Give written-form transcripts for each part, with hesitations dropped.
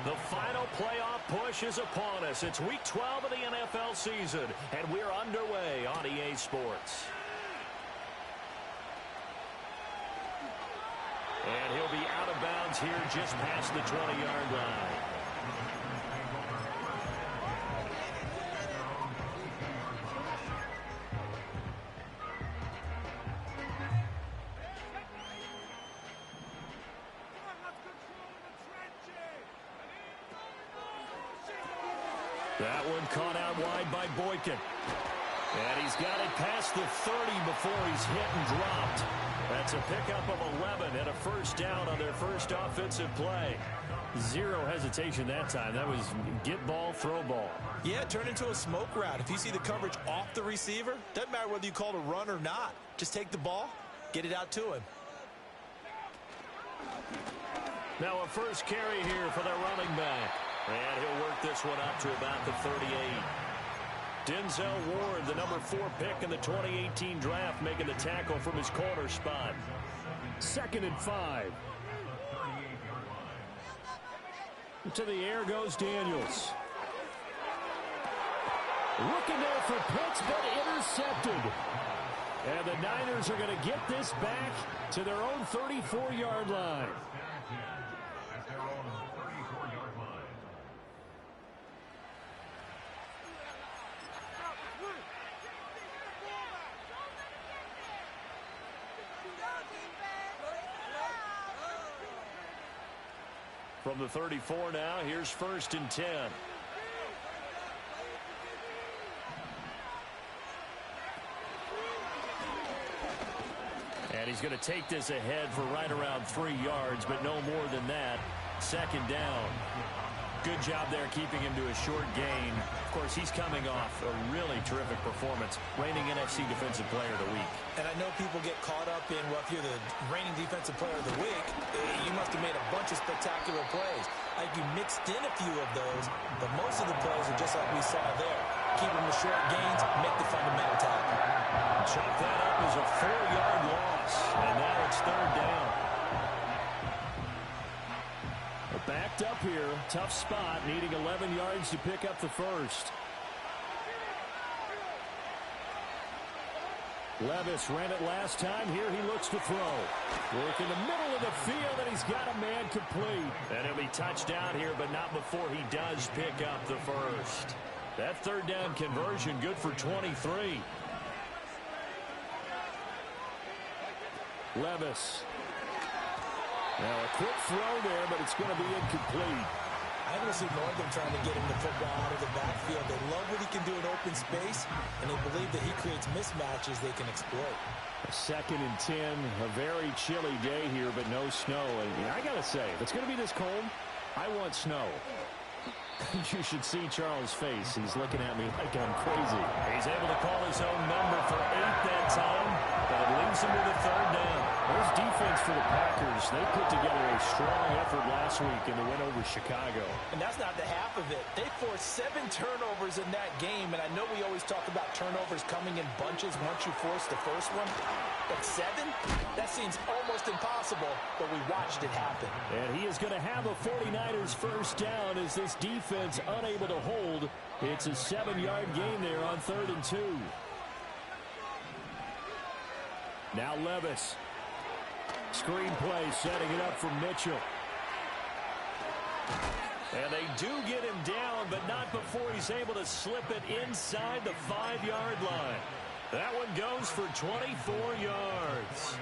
The final playoff push is upon us. It's Week 12 of the NFL season, and we're underway on EA Sports. And he'll be out of bounds here just past the 20-yard line. That one caught out wide by Boykin. And he's got it past the 30 before he's hit and dropped. That's a pickup of 11 and a first down on their first offensive play. Zero hesitation that time. That was get ball, throw ball. Yeah, it turned into a smoke route. If you see the coverage off the receiver, doesn't matter whether you call it a run or not. Just take the ball, get it out to him. Now a first carry here for their running back. And he'll work this one up to about the 38. Denzel Ward, the number 4 pick in the 2018 draft, making the tackle from his corner spot. 2nd and 5. To the air goes Daniels. Looking there for Pitts, but intercepted. And the Niners are going to get this back to their own 34-yard line. From the 34 now, here's 1st and 10. And he's going to take this ahead for right around 3 yards, but no more than that. 2nd down. Good job there keeping him to a short gain. Of course, he's coming off a really terrific performance, reigning NFC Defensive Player of the Week. And I know people get caught up in, well, if you're the reigning Defensive Player of the Week, you must have made a bunch of spectacular plays. Like you mixed in a few of those, but most of the plays are just like we saw there. Keep them to short gains, make the fundamental tackle. Chop that up as a 4-yard loss, and now it's 3rd down. Backed up here, tough spot, needing 11 yards to pick up the first. Levis ran it last time. Here he looks to throw. Work in the middle of the field, and he's got a man complete. And he'll be touched out here, but not before he does pick up the first. That 3rd down conversion, good for 23. Levis. Now a quick throw there, but it's going to be incomplete. I haven't seen Northern trying to get him the football out of the backfield. They love what he can do in open space, and they believe that he creates mismatches they can exploit. 2nd and 10, a very chilly day here, but no snow. And I got to say, if it's going to be this cold, I want snow. You should see Charles' face. He's looking at me like I'm crazy. He's able to call his own number for 8 that time, but it leaves him with a 3rd down. There's defense for the Packers. They put together a strong effort last week in the win over Chicago. And that's not the half of it. They forced 7 turnovers in that game, and I know we always talk about turnovers coming in bunches once you force the first one. But 7? That seems almost impossible, but we watched it happen. And he is going to have a 49ers first down as this defense unable to hold. It's a 7-yard gain there on 3rd and 2. Now Levis. Screen play, setting it up for Mitchell. And they do get him down, but not before he's able to slip it inside the 5-yard line. That one goes for 24 yards.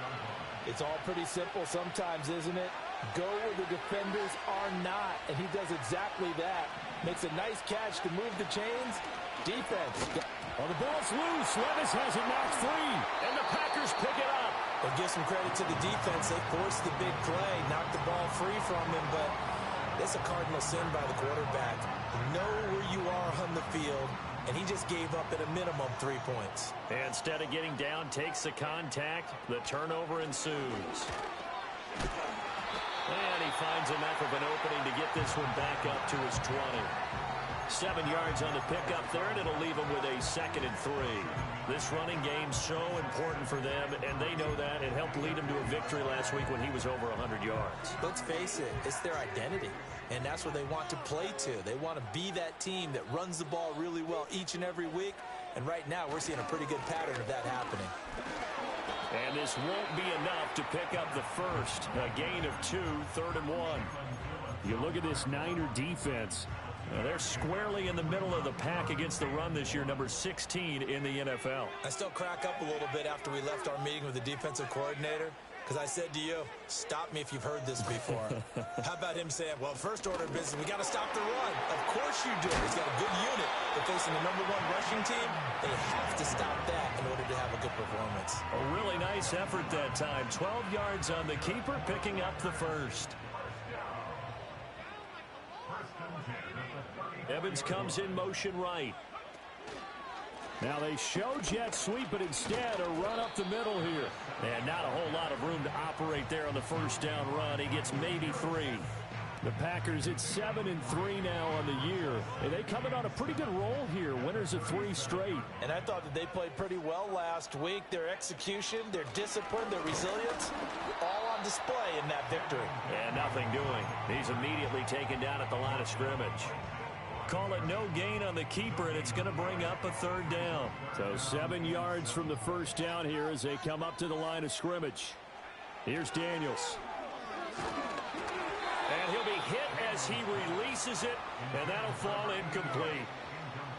It's all pretty simple sometimes, isn't it? Go where the defenders are not, and he does exactly that. Makes a nice catch to move the chains. Defense. Well, the ball's loose. Levis has it knocked free, and the Packers pick it up. Well, give some credit to the defense. They forced the big play, knocked the ball free from him, but it's a cardinal sin by the quarterback. Know where you are on the field, and he just gave up at a minimum 3 points. And instead of getting down, takes the contact. The turnover ensues. And he finds enough of an opening to get this one back up to his 20. 7 yards on the pickup there, and it'll leave him with a 2nd and 3. This running game's so important for them, and they know that. It helped lead him to a victory last week when he was over 100 yards. Let's face it, it's their identity, and that's what they want to play to. They want to be that team that runs the ball really well each and every week, and right now we're seeing a pretty good pattern of that happening. And this won't be enough to pick up the first. A gain of 2, 3rd and 1. You look at this Niner defense. They're squarely in the middle of the pack against the run this year, number 16 in the NFL. I still crack up a little bit after we left our meeting with the defensive coordinator, because I said to you, stop me if you've heard this before. How about him saying, well, first order of business, we got to stop the run. Of course you do. He's got a good unit. They're facing the #1 rushing team. They have to stop that in order to have a good performance. A really nice effort that time. 12 yards on the keeper, picking up the first. Evans comes in motion right. Now they show jet sweep, but instead a run up the middle here. And not a whole lot of room to operate there on the first down run. He gets maybe 3. The Packers at 7-3 now on the year. And they come in on a pretty good roll here. Winners of 3 straight. And I thought that they played pretty well last week. Their execution, their discipline, their resilience, all on display in that victory. And nothing doing. He's immediately taken down at the line of scrimmage. Call it no gain on the keeper, and it's going to bring up a 3rd down. So 7 yards from the first down here as they come up to the line of scrimmage. Here's Daniels. And he'll be hit as he releases it, and that'll fall incomplete.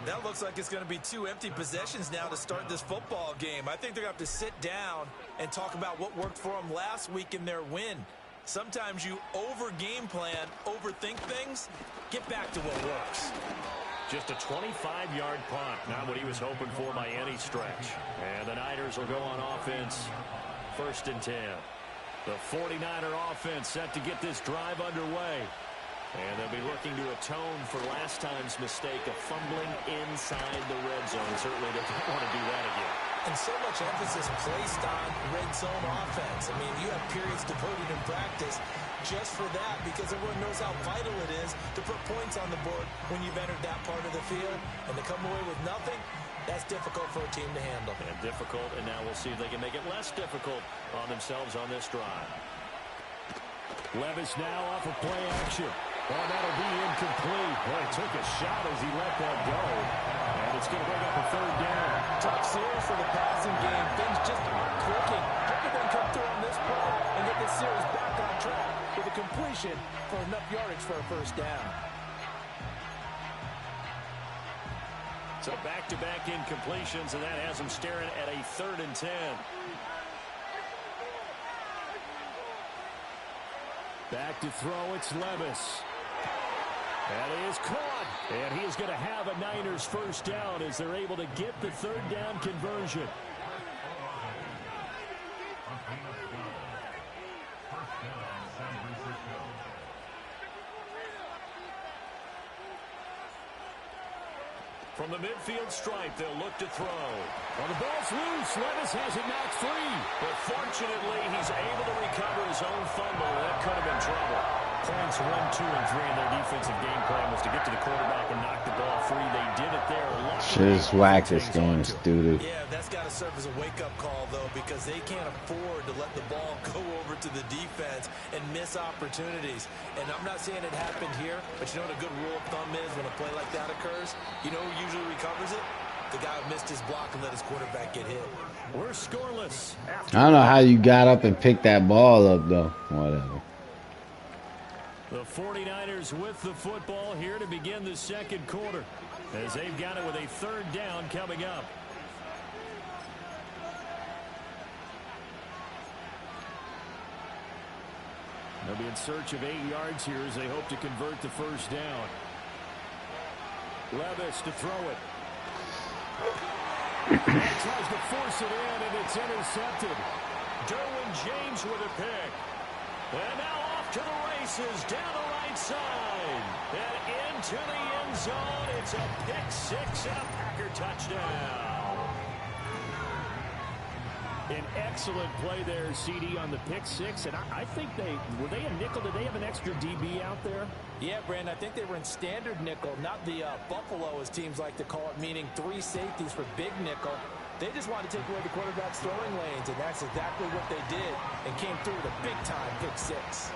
That looks like it's going to be 2 empty possessions now to start this football game. I think they're going to have to sit down and talk about what worked for them last week in their win. Sometimes you over-game plan, overthink things. Get back to what works. Just a 25-yard punt. Not what he was hoping for by any stretch. And the Niners will go on offense. 1st and 10. The 49er offense set to get this drive underway. And they'll be looking to atone for last time's mistake of fumbling inside the red zone. Certainly they don't want to do that again. And so much emphasis placed on red zone offense. I mean, you have periods devoted in practice just for that, because everyone knows how vital it is to put points on the board when you've entered that part of the field. And to come away with nothing, that's difficult for a team to handle. And difficult, and now we'll see if they can make it less difficult on themselves on this drive. Levis now off of play action. Oh, that'll be incomplete. Boy, took a shot as he let that go. And it's going to bring up a 3rd down. Tough series for the passing game. Things just aren't clicking. Hope they can come through on this play and get this series back on track with a completion for enough yardage for a 1st down. So back-to-back incompletions, and that has them staring at a 3rd and 10. Back to throw, it's Levis. And he is caught. And he is going to have a Niners 1st down as they're able to get the 3rd down conversion. From the midfield stripe, they'll look to throw. Well, the ball's loose. Levis has it knocked free. But fortunately, he's able to recover his own fumble. That could have been trouble. Points 1, 2, and 3 in their defensive game plan was to get to the quarterback and knock the ball free. They did it there. Just whack this game, dude. Yeah, that's got to serve as a wake-up call, though, because they can't afford to let the ball go over to the defense and miss opportunities. And I'm not saying it happened here, but you know what a good rule of thumb is when a play like that occurs? You know who usually recovers it? The guy who missed his block and let his quarterback get hit. We're scoreless. I don't know how you got up and picked that ball up, though. Whatever. The 49ers with the football here to begin the 2nd quarter, as they've got it with a 3rd down coming up. They'll be in search of 8 yards here as they hope to convert the 1st down. Levis to throw it. He tries to force it in, and it's intercepted. Derwin James with a pick. And now off to the races down the right side. And into the end zone. It's a pick 6 and a Packer touchdown. An excellent play there, CD, on the pick six. And I think were they a nickel? Did they have an extra DB out there? Yeah, Brandon, I think they were in standard nickel, not the Buffalo, as teams like to call it, meaning 3 safeties for big nickel. They just wanted to take away the quarterback's throwing lanes, and that's exactly what they did, and came through with a big-time pick six.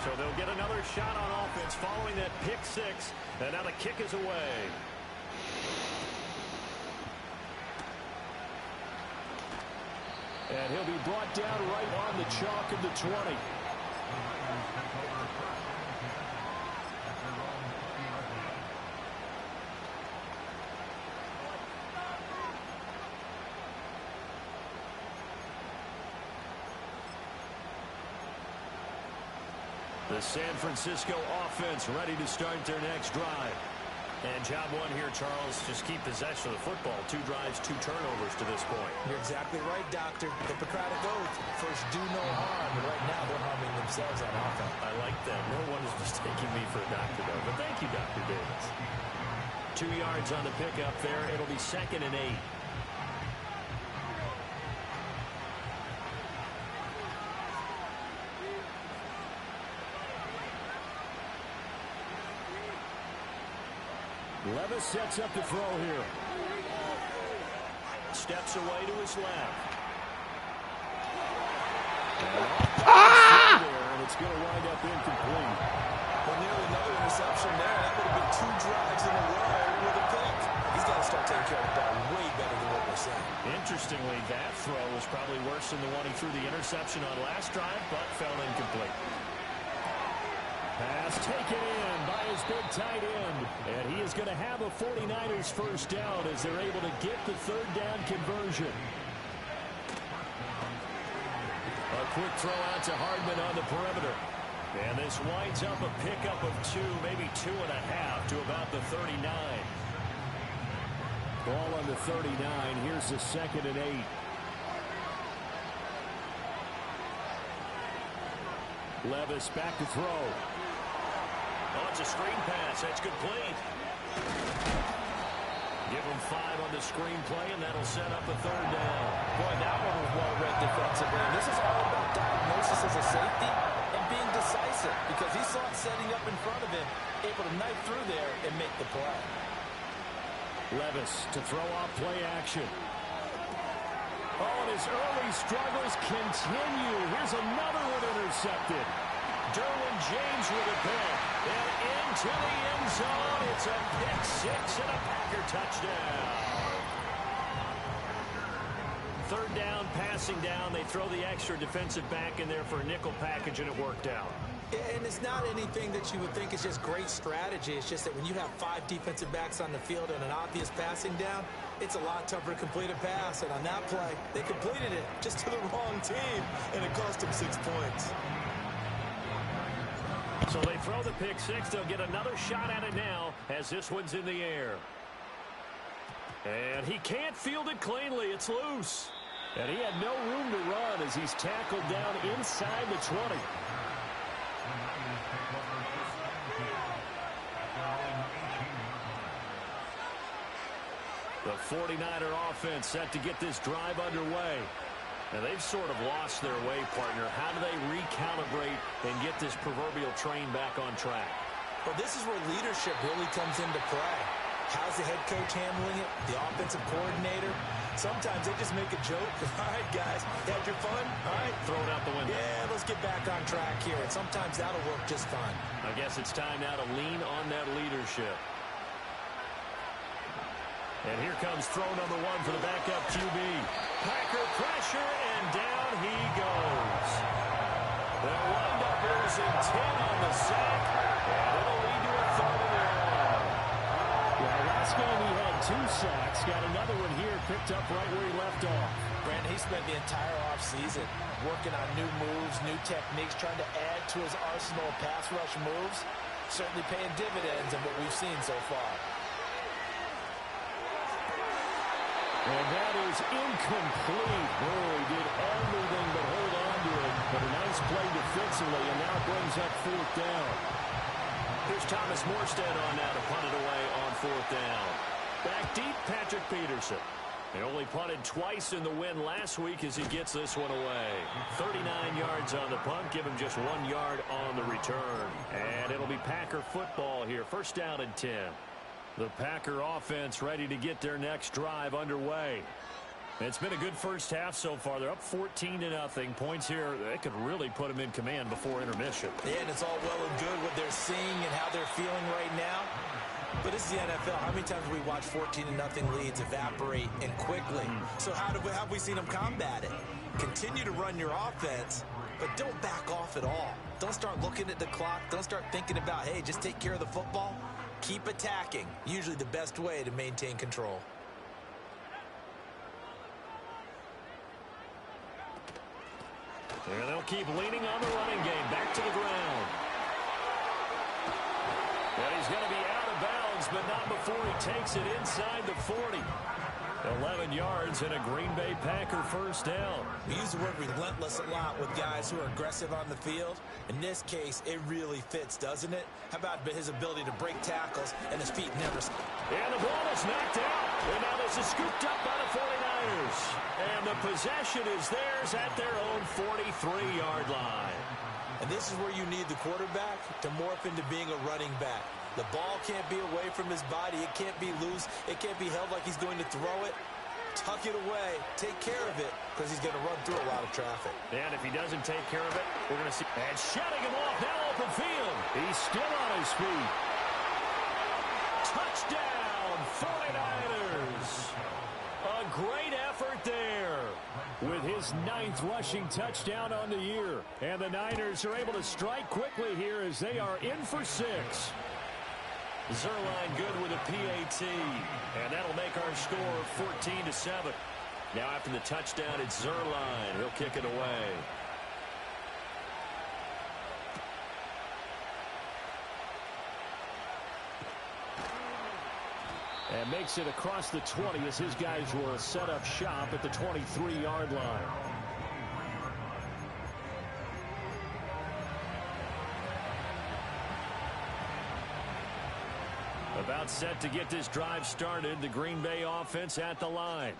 So they'll get another shot on offense following that pick six, and now the kick is away. And he'll be brought down right on the chalk of the 20. The San Francisco offense ready to start their next drive. And job one here, Charles, just keep possession of the football. 2 drives, 2 turnovers to this point. You're exactly right, Doctor. Hippocratic oath. First, do no harm. And right now, they're harming themselves on offense. I like that. No one is mistaking me for a doctor, though. But thank you, Dr. Davis. 2 yards on the pickup there. It'll be 2nd and 8. Levis sets up to throw here. Steps away to his left. And it's going to wind up incomplete. Well, nearly another interception there. That would have been 2 drives in a row with a pick. He's got to start taking care of the ball way better than what we're saying. Interestingly, that throw was probably worse than the one he threw the interception on last drive, but fell incomplete. Pass taken in by his big tight end. And he is going to have a 49ers first down as they're able to get the 3rd down conversion. A quick throw out to Hardman on the perimeter. And this winds up a pickup of 2, maybe 2.5 to about the 39. Ball on the 39. Here's the 2nd and 8. Levis back to throw. Oh, it's a screen pass. That's complete. Give him 5 on the screen play, and that'll set up a 3rd down. Boy, that one was well read defensively. And this is all about diagnosis as a safety and being decisive, because he saw it setting up in front of him, able to knife through there and make the play. Levis to throw off play action. Oh, and his early struggles continue. Here's another one intercepted. Derwin James with a pick. And into the end zone. It's a pick 6 and a Packer touchdown. 3rd down, passing down. They throw the extra defensive back in there for a nickel package, and it worked out. And it's not anything that you would think is just great strategy. It's just that when you have 5 defensive backs on the field and an obvious passing down, it's a lot tougher to complete a pass. And on that play, they completed it just to the wrong team, and it cost them 6 points. So they throw the pick 6. They'll get another shot at it now as this one's in the air. And he can't field it cleanly. It's loose. And he had no room to run as he's tackled down inside the 20. The 49er offense set to get this drive underway. Now, they've sort of lost their way, partner. How do they recalibrate and get this proverbial train back on track? Well, this is where leadership really comes into play. How's the head coach handling it? The offensive coordinator? Sometimes they just make a joke. All right, guys, had your fun? All right. Throw it out the window. Yeah, let's get back on track here. And sometimes that'll work just fine. I guess it's time now to lean on that leadership. And here comes throw number 1 for the backup QB. Packer pressure, and down he goes. They'll wind up losing 10 on the sack, and it'll lead to a 3rd and long. Yeah, last game he had 2 sacks. Got another one here, picked up right where he left off. Brandon, he spent the entire offseason working on new moves, new techniques, trying to add to his arsenal of pass rush moves. Certainly paying dividends in what we've seen so far. And that is incomplete. Oh, he did everything but hold on to it. But a nice play defensively, and now brings up 4th down. Here's Thomas Morstead on now to punt it away on 4th down. Back deep, Patrick Peterson. They only punted twice in the win last week as he gets this one away. 39 yards on the punt, give him just 1 yard on the return. And it'll be Packer football here. First down and 10. The Packer offense ready to get their next drive underway. It's been a good first half so far. They're up 14-0. Points here, they could really put them in command before intermission. Yeah, and it's all well and good what they're seeing and how they're feeling right now. But this is the NFL. How many times have we watched 14-0 leads evaporate and quickly? So how have we seen them combat it? Continue to run your offense, but don't back off at all. Don't start looking at the clock. Don't start thinking about, hey, just take care of the football. Keep attacking. Usually the best way to maintain control. And they'll keep leaning on the running game. Back to the ground. And he's going to be out of bounds, but not before he takes it inside the 40. 11 yards and a Green Bay Packer first down. We use the word relentless a lot with guys who are aggressive on the field. In this case, it really fits, doesn't it? How about his ability to break tackles and his feet never... And the ball is knocked out. And now this is scooped up by the 49ers. And the possession is theirs at their own 43-yard line. And this is where you need the quarterback to morph into being a running back. The ball can't be away from his body. It can't be loose. It can't be held like he's going to throw it. Tuck it away. Take care of it because he's going to run through a lot of traffic. And if he doesn't take care of it, we're going to see. And shutting him off now open field. He's still on his feet. Touchdown, 49ers. A great effort there with his 9th rushing touchdown on the year. And the Niners are able to strike quickly here as they are in for 6. Zerline good with a PAT, and that'll make our score 14-7. Now after the touchdown, it's Zerline. He'll kick it away. And makes it across the 20 as his guys will set up shop at the 23-yard line. About set to get this drive started. The Green Bay offense at the line.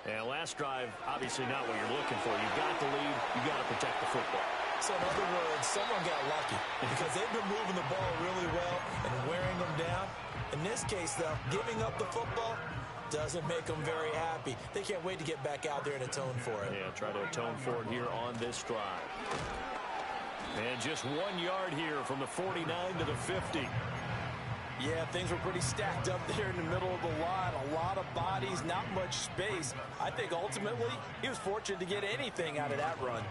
And last drive, obviously not what you're looking for. You've got the lead. You've got to protect the football. So in other words, someone got lucky because they've been moving the ball really well and wearing them down. In this case, though, giving up the football doesn't make them very happy. They can't wait to get back out there and atone for it. Yeah, try to atone for it here on this drive. And just 1 yard here from the 49 to the 50. Yeah, things were pretty stacked up there in the middle of the line. A lot of bodies, not much space. I think ultimately he was fortunate to get anything out of that run.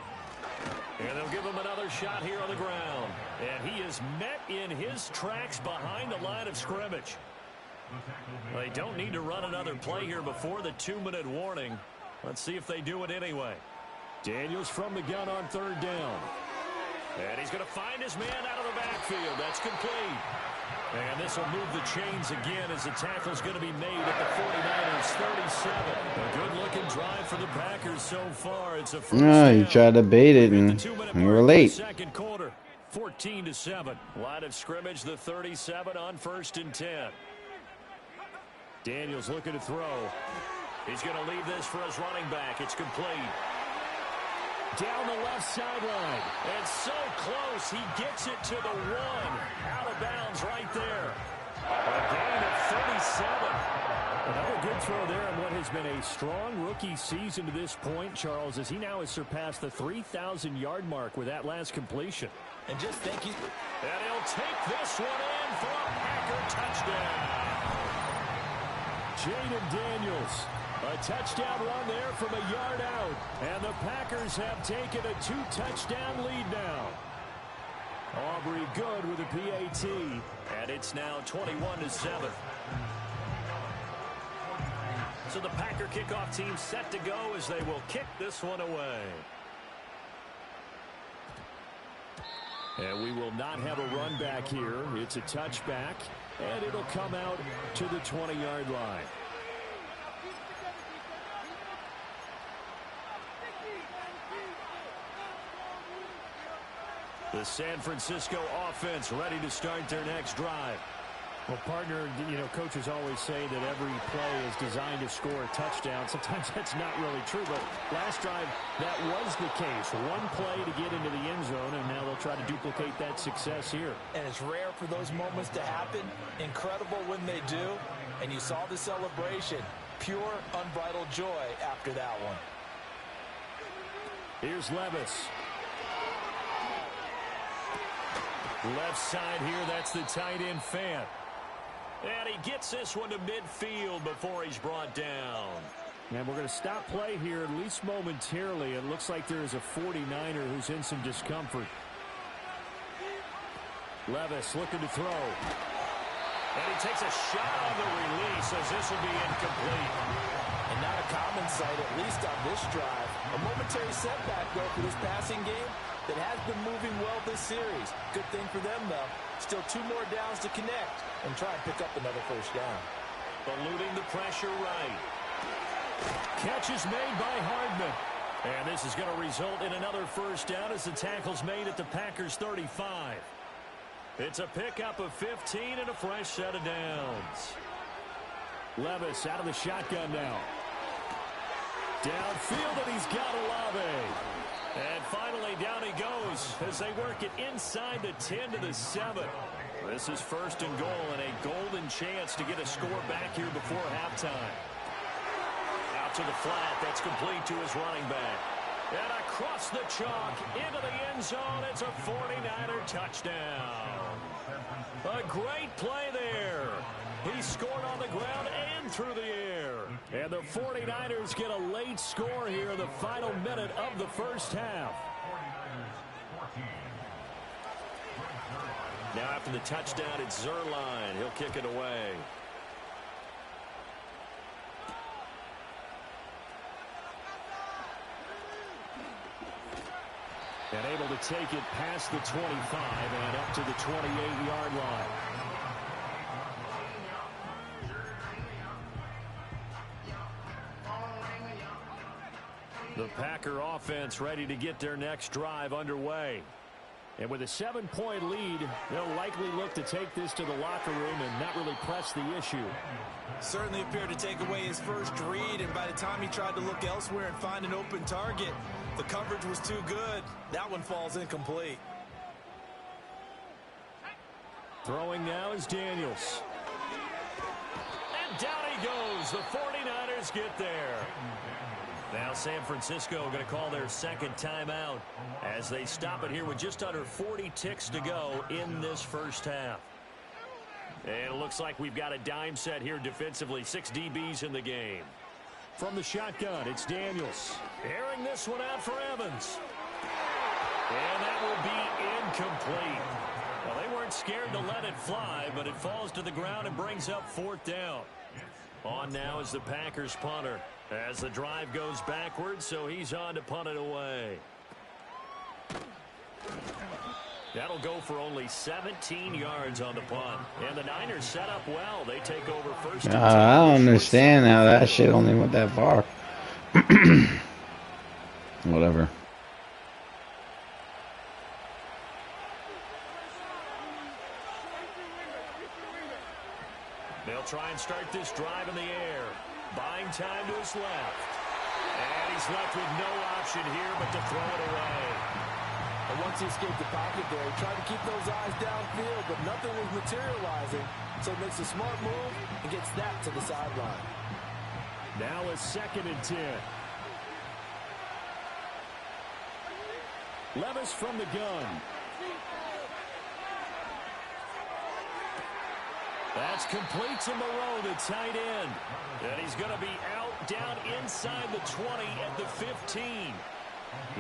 And they'll give him another shot here on the ground. And he is met in his tracks behind the line of scrimmage. They don't need to run another play here before the 2-minute warning. Let's see if they do it anyway. Daniels from the gun on 3rd down. And he's going to find his man out of the backfield. That's complete. And this will move the chains again as the tackle's going to be made at the 49ers 37. A good-looking drive for the Packers so far. It's a first down. You tried to bait it and you were late. Second quarter, 14-7. Line of scrimmage, the 37 on 1st and 10. Daniels looking to throw. He's going to leave this for his running back. It's complete. Down the left sideline. And so close, he gets it to the 1. Out of bounds right there. A gain of 37. Another good throw there on what has been a strong rookie season to this point, Charles, as he now has surpassed the 3,000-yard mark with that last completion. And just think he's... And he'll take this one in for a Packer touchdown. Jaden Daniels. A touchdown run there from a yard out. And the Packers have taken a 2-touchdown lead now. Aubrey good with a PAT. And it's now 21-7. So the Packer kickoff team set to go as they will kick this one away. And we will not have a run back here. It's a touchback. And it'll come out to the 20-yard line. The San Francisco offense ready to start their next drive. Well, partner, you know, coaches always say that every play is designed to score a touchdown. Sometimes that's not really true, but last drive, that was the case. One play to get into the end zone, and now they'll try to duplicate that success here. And it's rare for those moments to happen. Incredible when they do. And you saw the celebration. Pure, unbridled joy after that one. Here's Levis. Left side here, that's the tight end Fant. And he gets this one to midfield before he's brought down. And we're going to stop play here, at least momentarily. It looks like there is a 49er who's in some discomfort. Levis looking to throw. And he takes a shot on the release as this will be incomplete. And not a common sight, at least on this drive. A momentary setback, though, for this passing game that has been moving well this series. Good thing for them, though. Still 2 more downs to connect and try and pick up another first down. Eluding the pressure right. Catch is made by Hardman. And this is going to result in another first down as the tackle's made at the Packers 35. It's a pickup of 15 and a fresh set of downs. Levis out of the shotgun now. Downfield, and he's got Olave. And finally, down he goes as they work it inside the 10 to the 7. This is first and goal and a golden chance to get a score back here before halftime. Out to the flat. That's complete to his running back. And across the chalk into the end zone. It's a 49er touchdown. A great play there. He scored on the ground and through the air. And the 49ers get a late score here in the final minute of the first half. Now after the touchdown, it's Zerline. He'll kick it away. And able to take it past the 25 and up to the 28-yard line. The Packer offense ready to get their next drive underway. And with a 7-point lead, they'll likely look to take this to the locker room and not really press the issue. Certainly appeared to take away his first read, and by the time he tried to look elsewhere and find an open target, the coverage was too good. That one falls incomplete. Throwing now is Daniels. And down he goes. The 49ers get there. Now San Francisco going to call their second timeout as they stop it here with just under 40 ticks to go in this first half. And it looks like we've got a dime set here defensively. 6 DBs in the game. From the shotgun, it's Daniels. Airing this one out for Evans. And that will be incomplete. Well, they weren't scared to let it fly, but it falls to the ground and brings up 4th down. On now is the Packers punter as the drive goes backwards, so he's on to punt it away. That'll go for only 17 yards on the punt. And the Niners set up well. They take over first. I don't understand how that shit only went that far. Whatever. They'll try and start this drive in the air. Buying time to his left. And he's left with no option here but to throw it away. And once he escaped the pocket there, he tried to keep those eyes downfield, but nothing was materializing. So he makes a smart move and gets that to the sideline. Now a 2nd and 10. Levis from the gun. That's complete to Moreau, the tight end. And he's going to be out down inside the 20 at the 15.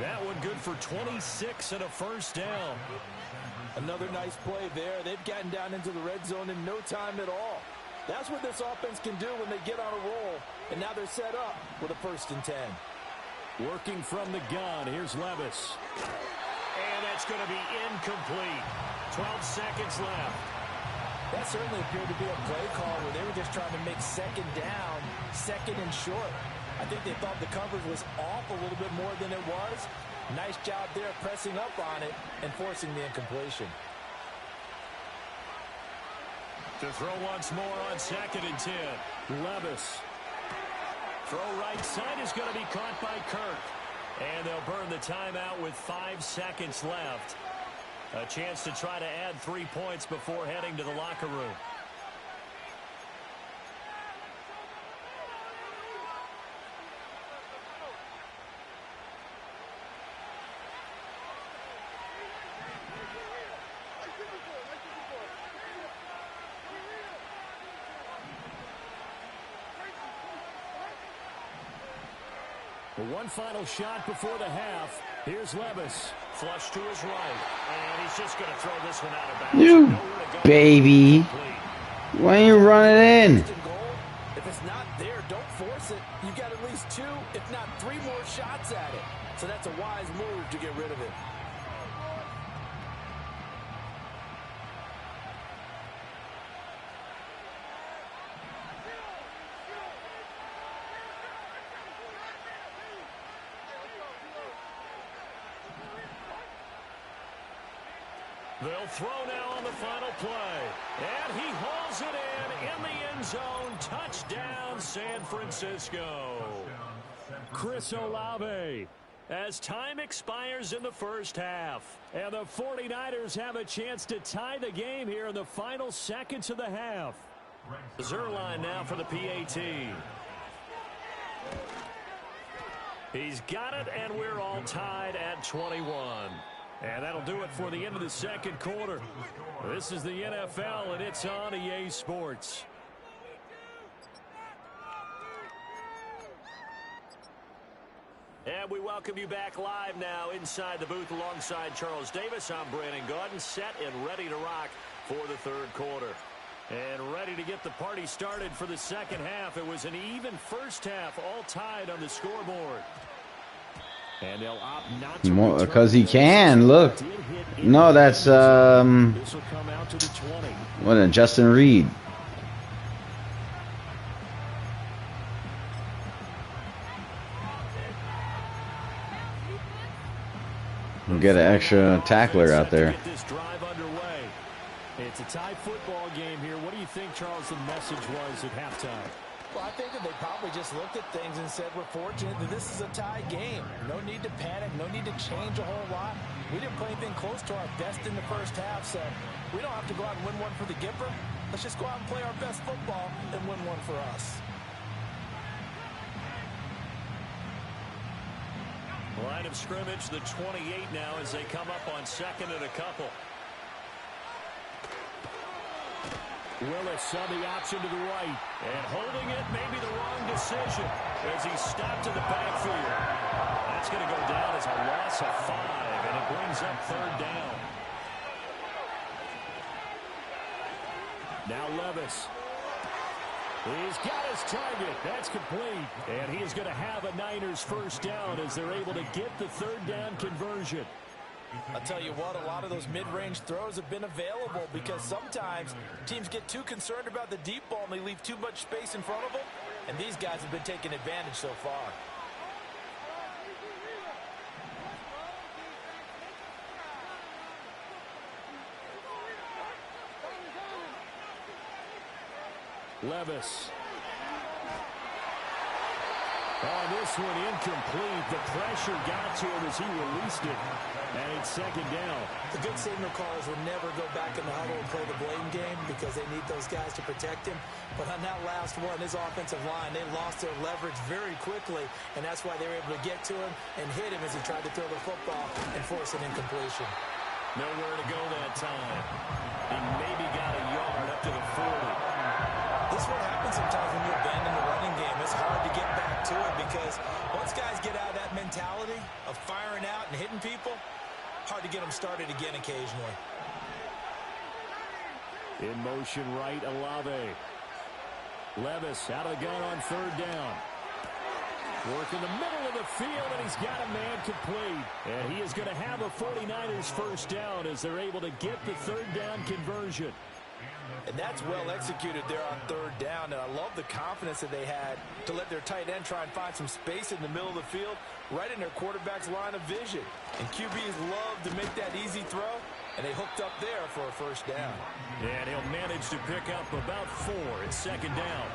That one good for 26 and a first down. Another nice play there. They've gotten down into the red zone in no time at all. That's what this offense can do when they get on a roll. And now they're set up with a 1st and 10. Working from the gun, here's Levis. And that's going to be incomplete. 12 seconds left. That certainly appeared to be a play call where they were just trying to make 2nd down, 2nd and short. I think they thought the coverage was off a little bit more than it was. Nice job there pressing up on it and forcing the incompletion. To throw once more on 2nd and 10. Levis. Throw right side is going to be caught by Kirk. And they'll burn the timeout with 5 seconds left. A chance to try to add 3 points before heading to the locker room. One final shot before the half. Here's Levis. Flush to his right. And he's just going to throw this one out of bounds. You baby. Why ain't you running in? If it's not there, don't force it. You've got at least 2, if not 3 more shots at it. So that's a wise move to get rid of it. They'll throw now on the final play. And he hauls it in the end zone. Touchdown, San Francisco. Chris Olave. As time expires in the first half. And the 49ers have a chance to tie the game here in the final seconds of the half. Zerline now for the PAT. He's got it, and we're all tied at 21. And that'll do it for the end of the second quarter. This is the NFL, and it's on EA Sports. And we welcome you back live now inside the booth alongside Charles Davis. I'm Brandon Gaudin, set and ready to rock for the third quarter. And ready to get the party started for the second half. It was an even first half, all tied on the scoreboard. And they'll opt not to because he can. Look. No, that's what a Justin Reed. We'll get an extra tackler out there. It's a tie football game here. What do you think, Charles, the message was at halftime? Well, I think that they probably just looked at things and said, we're fortunate that this is a tie game. No need to panic. No need to change a whole lot. We didn't play anything close to our best in the first half, so we don't have to go out and win one for the Gipper. Let's just go out and play our best football and win one for us. Line of scrimmage, the 28 now as they come up on 2nd and a couple. Willis saw the option to the right. And holding it may be the wrong decision as he stopped in the backfield. That's going to go down as a loss of 5, and it brings up 3rd down. Now Levis. He's got his target. That's complete. And he is going to have a Niners first down as they're able to get the 3rd down conversion. I'll tell you what, a lot of those mid-range throws have been available because sometimes teams get too concerned about the deep ball and they leave too much space in front of them, and these guys have been taking advantage so far. Levis. Oh, this one incomplete. The pressure got to him as he released it. And it's 2nd down. The good signal callers will never go back in the huddle and play the blame game because they need those guys to protect him. But on that last one, his offensive line, they lost their leverage very quickly, and that's why they were able to get to him and hit him as he tried to throw the football and force an incompletion. Nowhere to go that time. He maybe got a yard up to the 40. This is what happens sometimes when you abandon the running game. It's hard to get back to it because once guys get out of that mentality of firing out and hitting people, hard to get them started again occasionally. In motion right, Olave. Levis out of the gun on 3rd down. Work in the middle of the field, and he's got a man complete. And he is going to have a 49ers first down as they're able to get the 3rd down conversion. And that's well executed there on 3rd down. And I love the confidence that they had to let their tight end try and find some space in the middle of the field, right in their quarterback's line of vision. And QBs love to make that easy throw. And they hooked up there for a first down. And he'll manage to pick up about 4. It's second down.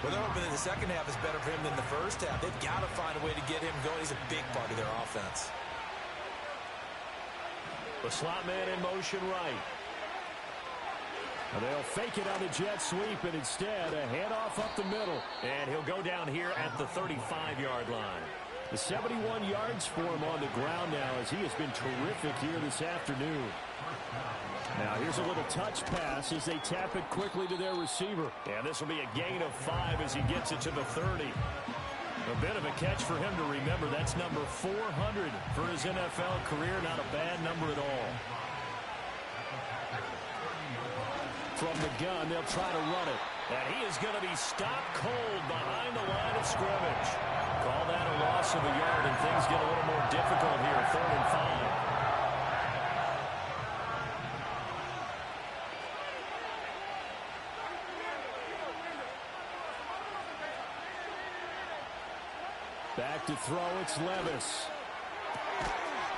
Well, they're hoping that the second half is better for him than the first half. They've got to find a way to get him going. He's a big part of their offense. The slot man in motion right. And they'll fake it on the jet sweep, and instead a handoff up the middle. And he'll go down here at the 35-yard line. The 71 yards for him on the ground now as he has been terrific here this afternoon. Now here's a little touch pass as they tap it quickly to their receiver. And this will be a gain of 5 as he gets it to the 30. A bit of a catch for him to remember. That's number 400 for his NFL career. Not a bad number at all. From the gun, they'll try to run it. And he is going to be stopped cold behind the line of scrimmage. Call that a loss of a yard, and things get a little more difficult here. 3rd and 5. Back to throw, it's Levis.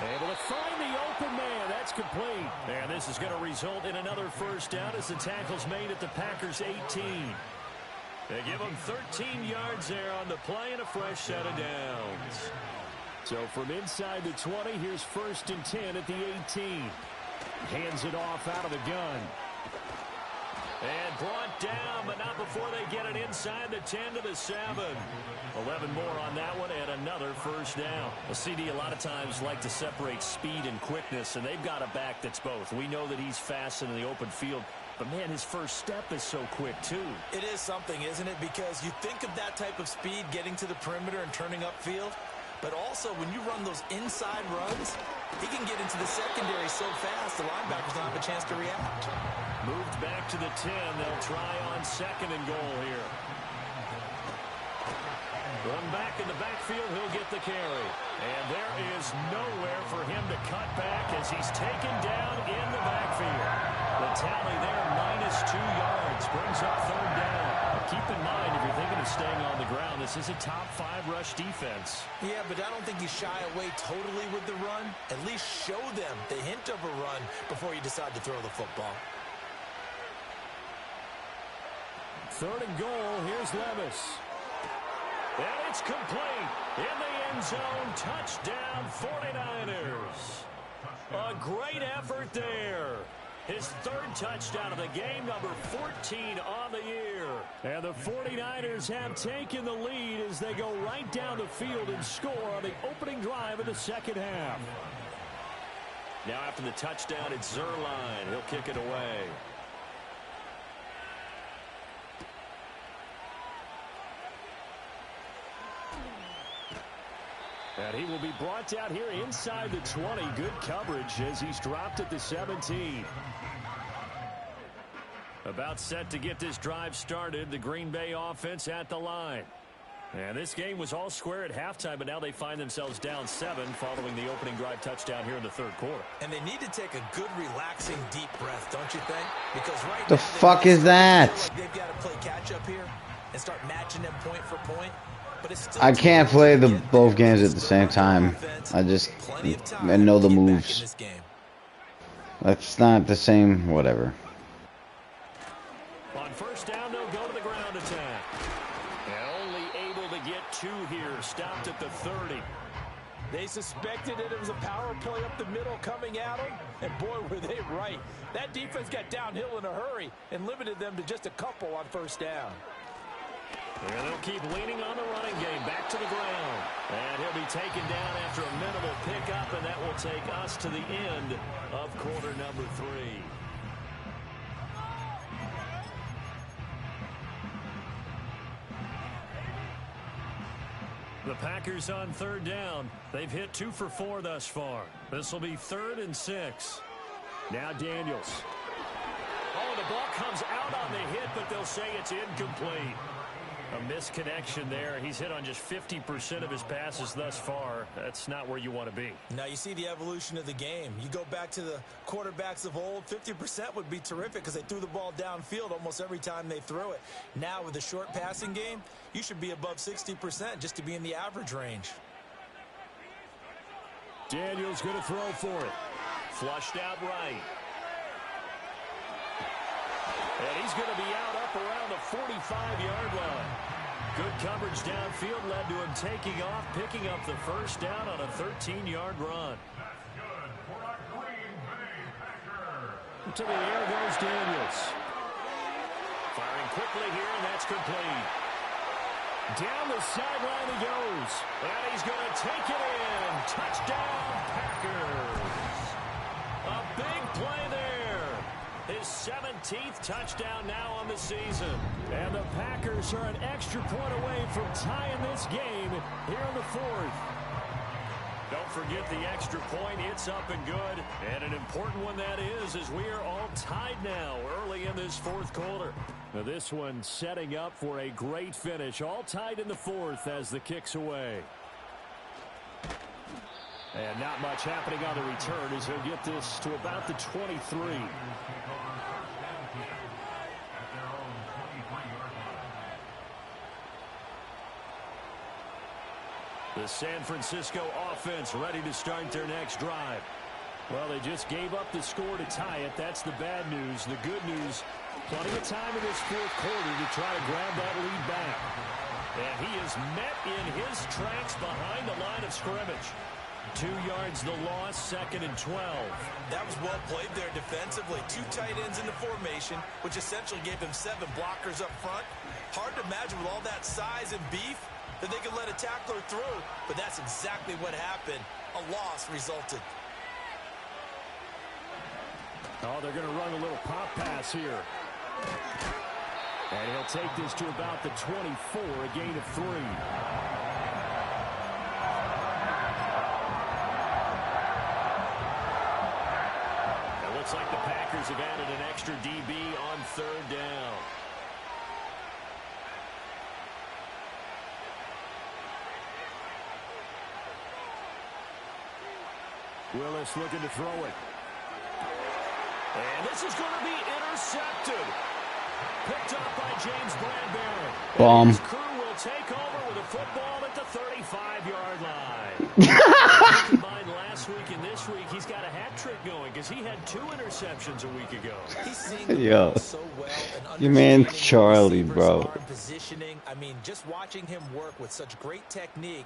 Able to find the open man. That's complete. And this is going to result in another first down as the tackle's made at the Packers' 18. They give them 13 yards there on the play and a fresh set of downs. So from inside the 20, here's 1st and 10 at the 18. Hands it off out of the gun. And brought down, but not before they get it inside the 10 to the 7. 11 more on that one, and another first down. A CD a lot of times like to separate speed and quickness, and they've got a back that's both. We know that he's fast in the open field, but, man, his first step is so quick, too. It is something, isn't it? Because you think of that type of speed getting to the perimeter and turning upfield, but also when you run those inside runs, he can get into the secondary so fast the linebackers don't have a chance to react. Moved back to the 10. They'll try on 2nd and goal here. Run back in the backfield. He'll get the carry. And there is nowhere for him to cut back as he's taken down in the backfield. The tally there, -2 yards. Brings up 3rd down. Now keep in mind, if you're thinking of staying on the ground, this is a top 5 rush defense. Yeah, but I don't think you shy away totally with the run. At least show them the hint of a run before you decide to throw the football. 3rd and goal. Here's Levis. And it's complete. In the end zone. Touchdown 49ers. A great effort there. His 3rd touchdown of the game, number 14 on the year. And the 49ers have taken the lead as they go right down the field and score on the opening drive of the second half. Now after the touchdown, it's Zerline. He'll kick it away. And he will be brought down here inside the 20. Good coverage as he's dropped at the 17. About set to get this drive started. The Green Bay offense at the line. And this game was all square at halftime, but now they find themselves down 7 following the opening drive touchdown here in the 3rd quarter. And they need to take a good, relaxing, deep breath, don't you think? Because right The now, fuck is that? Like they've got to play catch-up here and start matching them point for point. But it's still I can't play both games at the same time. I know the moves. That's not the same, whatever. On 1st down, they'll go to the ground attack. And only able to get 2 here. Stopped at the 30. They suspected that it was a power play up the middle coming at them, and boy, were they right. That defense got downhill in a hurry and limited them to just a couple on 1st down. And they'll keep leaning on the running game. Back to the ground. And he'll be taken down after a minimal pickup, and that will take us to the end of quarter number 3. The Packers on 3rd down. They've hit 2 for 4 thus far. This will be 3rd and 6. Now Daniels. Oh, the ball comes out on the hit, but they'll say it's incomplete. A misconnection there. He's hit on just 50% of his passes thus far. That's not where you want to be. Now you see the evolution of the game. You go back to the quarterbacks of old, 50% would be terrific because they threw the ball downfield almost every time they threw it. Now with the short passing game, you should be above 60% just to be in the average range. Daniels going to throw for it. flushed out right. And he's going to be out up around the 45-yard line. Good coverage downfield led to him taking off, picking up the first down on a 13-yard run. To the air goes Daniels. Firing quickly here, and that's complete. Down the sideline he goes. And he's going to take it in. Touchdown, Packers. A big play there. His 17th touchdown now on the season. And the Packers are an extra point away from tying this game here in the fourth. Don't forget the extra point. It's up and good. And an important one that is, as we are all tied now early in this fourth quarter. Now this one setting up for a great finish. All tied in the fourth as the kick's away. And not much happening on the return as he'll get this to about the 23. The San Francisco offense ready to start their next drive. Well, they just gave up the score to tie it. That's the bad news. The good news, plenty of time in this fourth quarter to try to grab that lead back. And he is met in his tracks behind the line of scrimmage. 2 yards the loss, 2nd and 12. That was well played there defensively. 2 tight ends in the formation, which essentially gave them 7 blockers up front. Hard to imagine with all that size and beef that they could let a tackler through, but that's exactly what happened. A loss resulted. Oh, they're going to run a little pop pass here. And he'll take this to about the 24, a gain of 3. It looks like the Packers have added an extra DB on 3rd down. Willis looking to throw it. And this is going to be intercepted. Picked up by James Bradbury. Bomb. His crew will take over with a football at the 35-yard line. Combined last week and this week, he's got a hat trick going because he had 2 interceptions a week ago. He's seeing the Yo, ball so well and your man understanding Charlie, where bro. receivers are in positioning. I mean, just watching him work with such great technique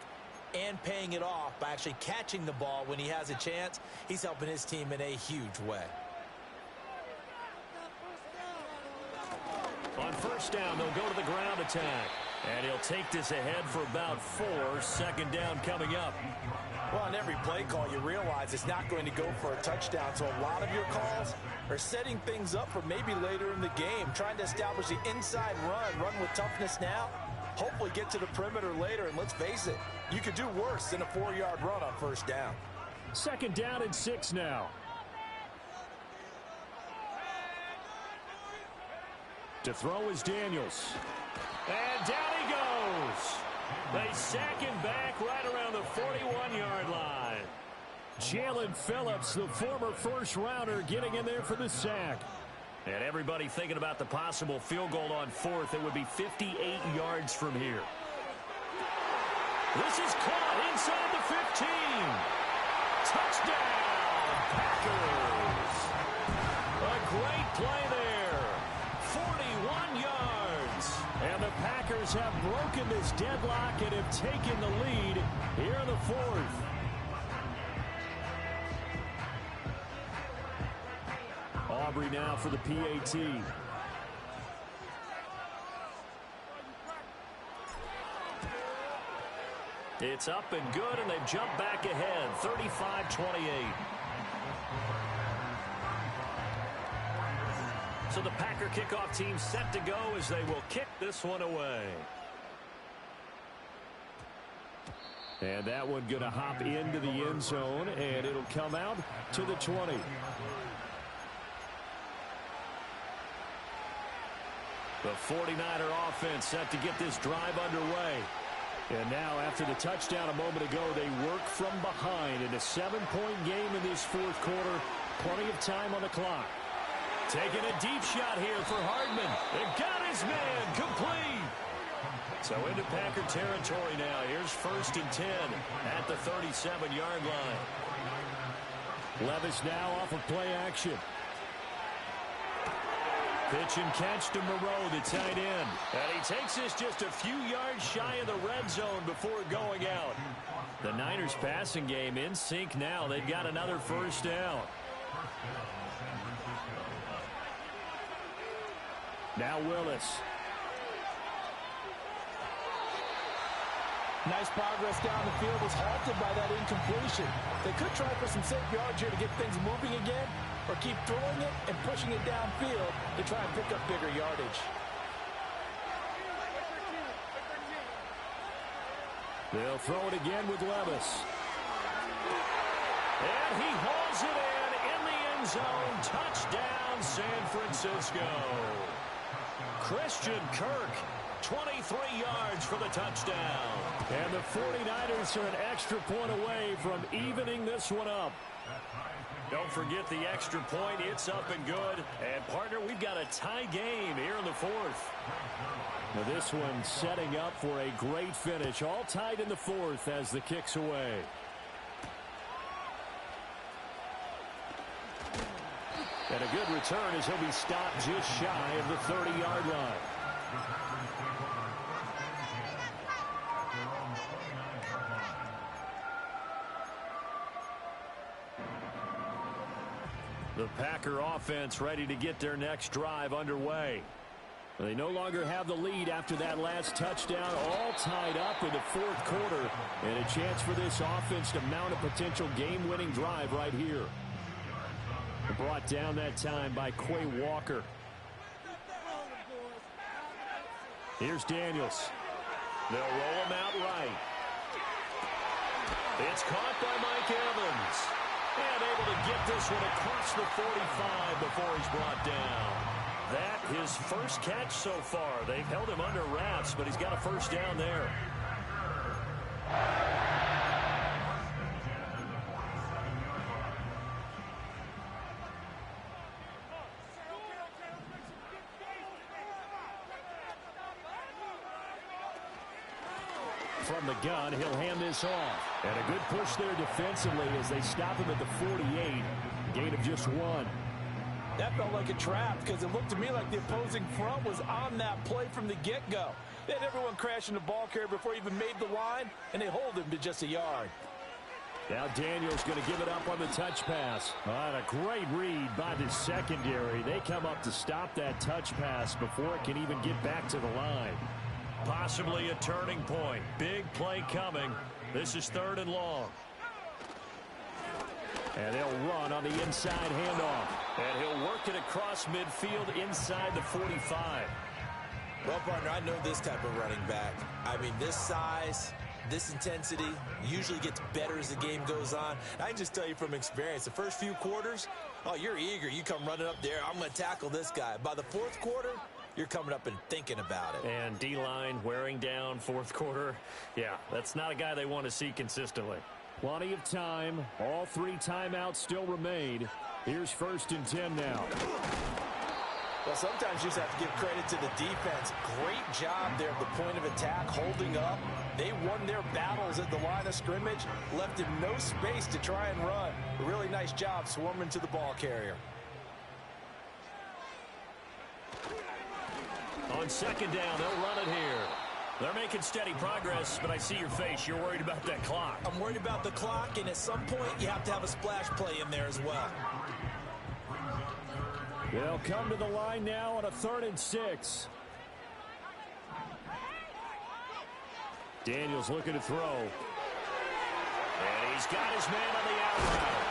and paying it off by actually catching the ball when he has a chance, he's helping his team in a huge way. On 1st down, they'll go to the ground attack. And he'll take this ahead for about 4. 2nd down coming up. Well, on every play call, you realize it's not going to go for a touchdown. So a lot of your calls are setting things up for maybe later in the game, trying to establish the inside run with toughness now. Hopefully get to the perimeter later, and let's face it, you could do worse than a 4-yard run on 1st down. 2nd down and 6 now. To throw is Daniels. And down he goes. They sack him back right around the 41-yard line. Jalen Phillips, the former first-rounder, getting in there for the sack. And everybody thinking about the possible field goal on 4th. It would be 58 yards from here. This is caught inside the 15. Touchdown, Packers. A great play there. 41 yards. And the Packers have broken this deadlock and have taken the lead here in the 4th. Aubrey now for the PAT. It's up and good, and they've jumped back ahead, 35-28. So the Packer kickoff team set to go as they will kick this one away. And that one going to hop into the end zone, and it'll come out to the 20. The 49er offense set to get this drive underway. And now, after the touchdown a moment ago, they work from behind in a 7-point game in this fourth quarter. Plenty of time on the clock. Taking a deep shot here for Hardman. It got his man complete. So into Packer territory now. Here's 1st and 10 at the 37-yard line. Levis now off of play action. Pitch and catch to Moreau, the tight end. And he takes this just a few yards shy of the red zone before going out. The Niners passing game in sync now. They've got another first down. Now Willis. Nice progress down the field was halted by that incompletion. They could try for some safe yards here to get things moving again, or keep throwing it and pushing it downfield to try and pick up bigger yardage. They'll throw it again with Levis. And he hauls it in the end zone. Touchdown, San Francisco. Christian Kirk, 23 yards for the touchdown. And the 49ers are an extra point away from evening this one up. Don't forget the extra point. It's up and good. And, partner, we've got a tie game here in the fourth. Now this one setting up for a great finish. All tied in the fourth as the kick's away. And a good return as he'll be stopped just shy of the 30-yard line. The Packer offense ready to get their next drive underway. They no longer have the lead after that last touchdown, all tied up in the fourth quarter, and a chance for this offense to mount a potential game-winning drive right here. Brought down that time by Quay Walker. Here's Daniels. They'll roll him out right. It's caught by Mike Evans. And able to get this one across the 45 before he's brought down. That his first catch so far. They've held him under wraps, but he's got a first down there. From the gun, he'll hand this off. And a good push there defensively as they stop him at the 48. Gain of just one. That felt like a trap because it looked to me like the opposing front was on that play from the get-go. They had everyone crashing the ball carrier before he even made the line, and they hold him to just a yard. Now Daniels going to give it up on the touch pass. A great read by the secondary. They come up to stop that touch pass before it can even get back to the line. Possibly a turning point. Big play coming. This is 3rd and long. And they'll run on the inside handoff. And he'll work it across midfield inside the 45. Well, partner, I know this type of running back. I mean, this size, this intensity usually gets better as the game goes on. I can just tell you from experience, the first few quarters, oh, you're eager. You come running up there. I'm going to tackle this guy. By the fourth quarter, you're coming up and thinking about it. And D-line wearing down fourth quarter. Yeah, that's not a guy they want to see consistently. Plenty of time. All 3 timeouts still remain. Here's 1st and 10 now. Well, sometimes you just have to give credit to the defense. Great job there at the point of attack, holding up. They won their battles at the line of scrimmage, left him no space to try and run. A really nice job swarming to the ball carrier. On 2nd down, they'll run it here. They're making steady progress, but I see your face. You're worried about that clock. I'm worried about the clock, and at some point, you have to have a splash play in there as well. They'll come to the line now on a 3rd and 6. Daniels looking to throw. And he's got his man on the out route.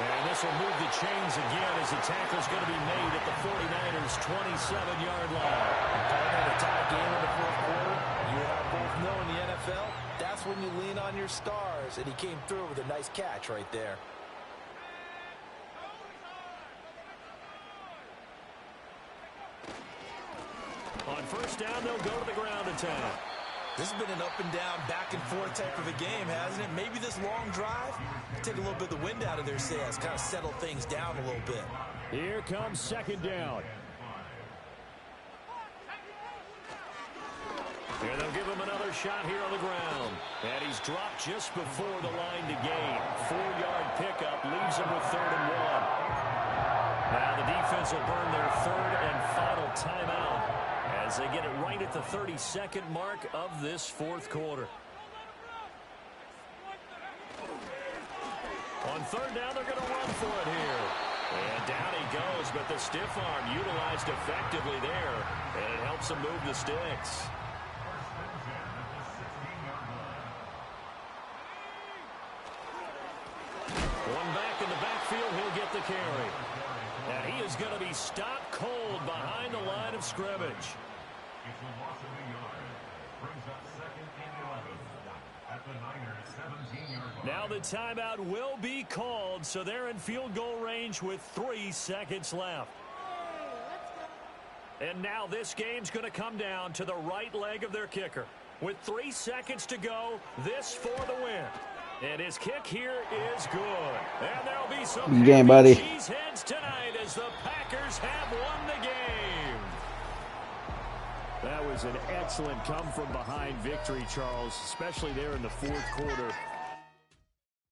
And this will move the chains again as the tackle's going to be made at the 49ers' 27-yard line. Partner, the tie game in the fourth quarter, you and I both know in the NFL, that's when you lean on your stars, and he came through with a nice catch right there. On 1st down, they'll go to the ground attack. This has been an up-and-down, back-and-forth type of a game, hasn't it? Maybe this long drive take a little bit of the wind out of their sails, kind of settle things down a little bit. Here comes 2nd down. And they'll give him another shot here on the ground. And he's dropped just before the line to gain. 4-yard pickup leaves leaves them with 3rd and 1. Now the defense will burn their 3rd and final timeout as they get it right at the 32nd mark of this 4th quarter. On 3rd down, they're going to run for it here. And down he goes, but the stiff arm utilized effectively there, and it helps him move the sticks. One back in the backfield, he'll get the carry. And he is going to be stopped cold behind the line of scrimmage. Now the timeout will be called, so they're in field goal range with 3 seconds left. And now this game's going to come down to the right leg of their kicker. With 3 seconds to go, this for the win. And his kick here is good. And there'll be some good game, buddy. cheeseheads tonight as the Packers have won the game. That was an excellent come-from-behind victory, Charles, especially there in the 4th quarter.